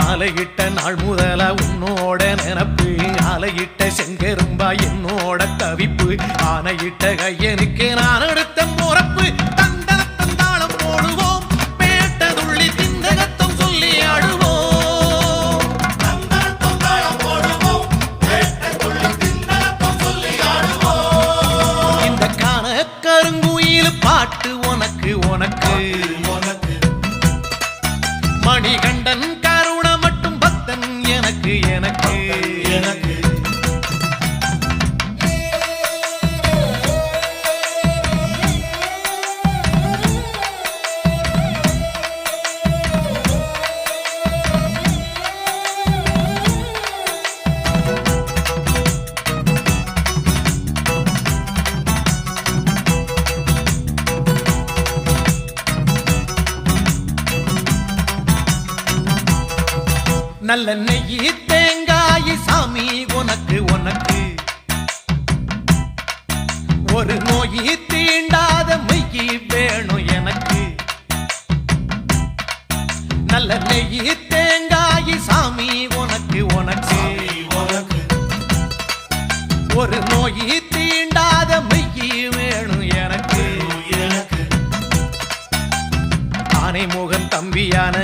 மாலையிட்ட நாள் முதல உன்னோட நினப்பு ஆலையிட்ட செங்கரும்பா என்னோட தவிப்பு ஆனையிட்ட கையனுக்கு நான் எடுத்த முறப்பு தந்தனத்தந்தாளம் போடுவோம் பேட்டதுள்ளி திந்தகத்தம் சொல்லி ஆடுவோம் இந்த காண கருங்குயில் பாட்டு உனக்கு உனக்கு மணிகண்டன் கருண மட்டும் பக்தன் எனக்கு எனக்கு எனக்கு நல்ல நெய்யி தேங்காய் சாமி உனக்கு உனக்கு ஒரு நோயி தீண்டாத மெய்யி வேணும் எனக்கு நல்ல நெய்யி தேங்காய் சாமி உனக்கு உனக்கு ஒரு நோயி தீண்டாத மெய்யி வேணும் எனக்கு ஆனை முகன் தம்பியான